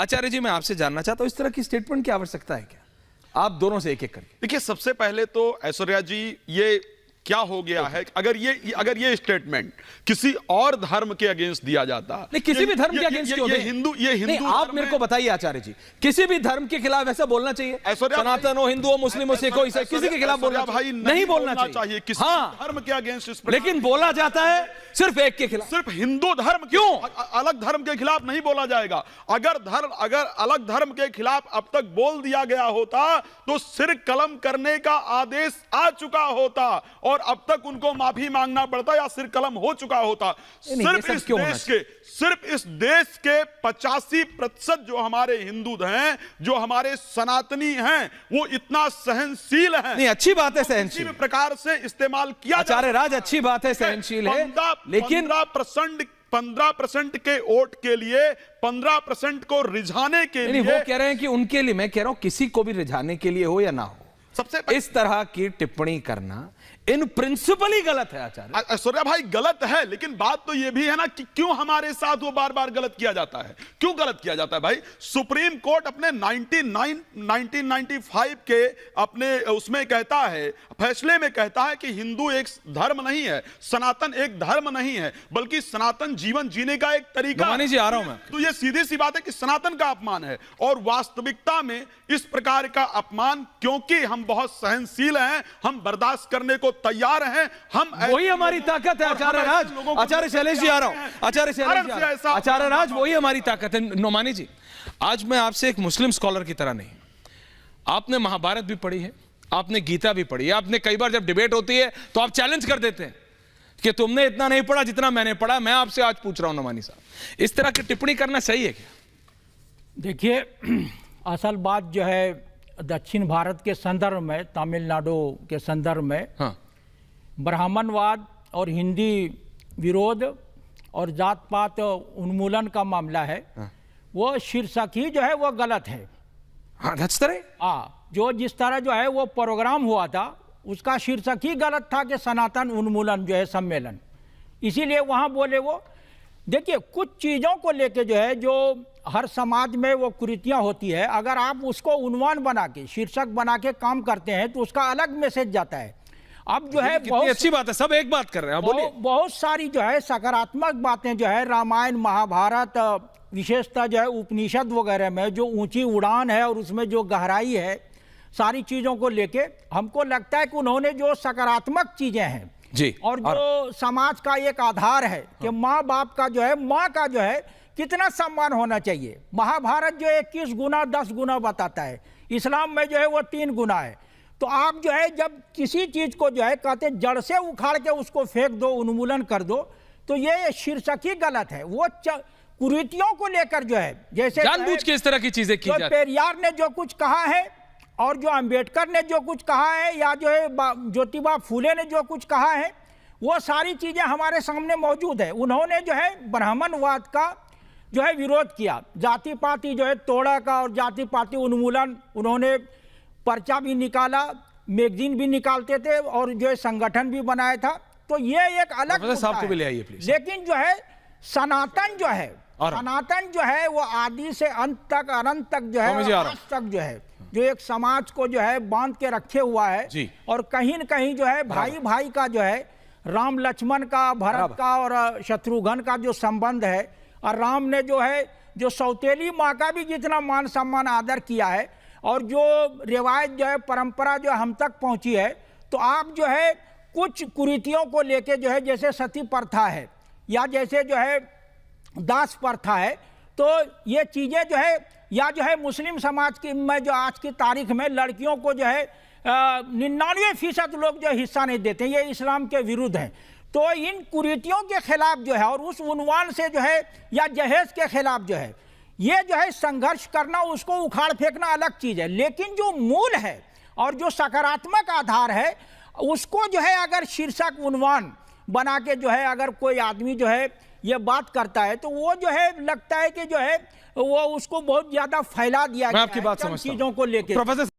आचार्य जी, मैं आपसे जानना चाहता हूं, इस तरह की स्टेटमेंट की आवश्यकता है क्या? आप दोनों से एक एक करके। देखिए, सबसे पहले तो ऐश्वर्या जी, ये क्या हो गया है, अगर ये स्टेटमेंट किसी और धर्म के अगेंस्ट दिया जाता, नहीं, किसी भी धर्म के अगेंस्ट क्यों? ये हिंदू आप मेरे को बताइए आचार्य जी, किसी भी धर्म के खिलाफ ऐसा बोलना चाहिए? सनातन हो, हिंदू हो, मुस्लिम हो, सिख हो, ईसाई, किसी के खिलाफ बोलना भाई नहीं बोलना चाहिए किसी धर्म के अगेंस्ट। लेकिन बोला जाता है सिर्फ एक के खिलाफ। सिर्फ हिंदू धर्म क्यों? अलग धर्म के खिलाफ नहीं बोला जाएगा। अगर अलग धर्म के खिलाफ अब तक बोल दिया गया होता तो सिर कलम करने का आदेश आ चुका होता और अब तक उनको माफी मांगना पड़ता या सिर कलम हो चुका होता। सिर्फ इस देश के 85% जो हमारे हिंदू हैं, जो हमारे सनातनी हैं, वो इतना सहनशील हैं। नहीं, अच्छी बात है सहनशील, किसी भी प्रकार से इस्तेमाल किया आचार्य राज, अच्छी बात है सहनशील है, लेकिन 15% के वोट के लिए 15% को रिझाने के लिए, वो कह रहे हैं कि उनके लिए, मैं कह रहा हूं किसी को भी रिझाने के लिए हो या ना हो, सबसे इस तरह की टिप्पणी करना इन प्रिंसिपल ही गलत है आचार्य। ऐश्वर्या भाई, गलत है, लेकिन बात तो यह भी है ना कि क्यों हमारे साथ वो बार बार गलत किया जाता है? क्यों गलत किया जाता है भाई? सुप्रीम कोर्ट अपने 1995 के अपने उसमें कहता है, फैसले में कहता है कि हिंदू एक धर्म नहीं है, सनातन एक धर्म नहीं है, बल्कि सनातन जीवन जीने का एक तरीका है। जी, आ रहा हूं मैं। तो ये सीधी सी बात है कि सनातन का अपमान है, और वास्तविकता में इस प्रकार का अपमान, क्योंकि हम बहुत सहनशील हैं, हम बर्दाश्त करने को तैयार हैं, हम वही हमारी ताकत है आचार्य राज। आचार्य शैलेश जी, आ रहा हूं। आचार्य शैलेश, आचार्य राज, वही हमारी ताकत है। नोमानी जी, आज मैं आपसे एक मुस्लिम स्कॉलर की तरह नहीं, आपने महाभारत भी पढ़ी है, आपने गीता भी पढ़ी है, आपने कई बार जब डिबेट होती है तो आप चैलेंज कर देते हैं कि तुमने इतना नहीं पढ़ा जितना मैंने पढ़ा। मैं आपसे आज पूछ रहा हूं नोमानी साहब, इस तरह की टिप्पणी करना सही है क्या? देखिए, असल बात जो है, दक्षिण भारत के संदर्भ में, तमिलनाडु के संदर्भ में, हाँ, ब्राह्मणवाद और हिंदी विरोध और जात पात उन्मूलन का मामला है। हाँ, वो शीर्षक ही जो है वो गलत है। हाँ, जो जिस तरह जो है वो प्रोग्राम हुआ था, उसका शीर्षक ही गलत था कि सनातन उन्मूलन जो है सम्मेलन, इसीलिए वहाँ बोले वो। देखिए, कुछ चीज़ों को लेके जो है, जो हर समाज में वो कुरीतियाँ होती है, अगर आप उसको उन्वान बना के, शीर्षक बना के काम करते हैं तो उसका अलग मैसेज जाता है। अब जो है बहुत अच्छी बात है, सब एक बात कर रहे हैं, बोलिए। बहुत सारी जो है सकारात्मक बातें जो है रामायण महाभारत, विशेषतः जो है उपनिषद वगैरह में जो ऊंची उड़ान है और उसमें जो गहराई है, सारी चीज़ों को लेके हमको लगता है कि उन्होंने जो सकारात्मक चीज़ें हैं जी, और जो समाज का एक आधार है कि माँ बाप का जो है, माँ का जो है कितना सम्मान होना चाहिए। महाभारत जो 21 गुना 10 गुना बताता है, इस्लाम में जो है वो 3 गुना है। तो आप जो है जब किसी चीज़ को जो है कहते जड़ से उखाड़ के उसको फेंक दो, उन्मूलन कर दो, तो ये शीर्षक ही गलत है। वो कुरीतियों को लेकर जो है, जैसे जानबूझ के इस तरह की चीजें की जाती है। पेरियार ने जो कुछ कहा है और जो अंबेडकर ने जो कुछ कहा है, या जो है ज्योतिबा फूले ने जो कुछ कहा है, वो सारी चीज़ें हमारे सामने मौजूद है। उन्होंने जो है ब्राह्मणवाद का जो है विरोध किया, जाति पाति जो है तोड़ा का और जाति पाति उन्मूलन, उन्होंने पर्चा भी निकाला, मैगजीन भी निकालते थे और जो है संगठन भी बनाया था। तो ये एक अलग साहब को भी ले आइए प्लीज। लेकिन जो है सनातन जो है, सनातन जो है वो आदि से अंत तक, अनंत तक जो है, आज तक जो है, जो एक समाज को जो है बांध के रखे हुआ है जी। और कहीं न कहीं जो है भाई भाई का जो है, राम लक्ष्मण का, भरत का और शत्रुघ्न का जो संबंध है, और राम ने जो है जो सौतेली माँ का भी जितना मान सम्मान आदर किया है, और जो रिवायत जो है, परंपरा जो हम तक पहुंची है, तो आप जो है कुछ कुरीतियों को लेके जो है, जैसे सती प्रथा है या जैसे जो है दास प्रथा है, तो ये चीज़ें जो है, या जो है मुस्लिम समाज की में जो आज की तारीख में लड़कियों को जो है 99% लोग जो हिस्सा नहीं देते, ये इस्लाम के विरुद्ध हैं। तो इन कुरीतियों के खिलाफ जो है, और उस उन्वान से जो है या जहेज के खिलाफ जो है, ये जो है संघर्ष करना, उसको उखाड़ फेंकना अलग चीज़ है। लेकिन जो मूल है और जो सकारात्मक आधार है, उसको जो है अगर शीर्षक उन्वान बना के जो है अगर कोई आदमी जो है ये बात करता है, तो वो जो है लगता है कि जो है वो उसको बहुत ज़्यादा फैला दिया गया है चीज़ों को लेकर।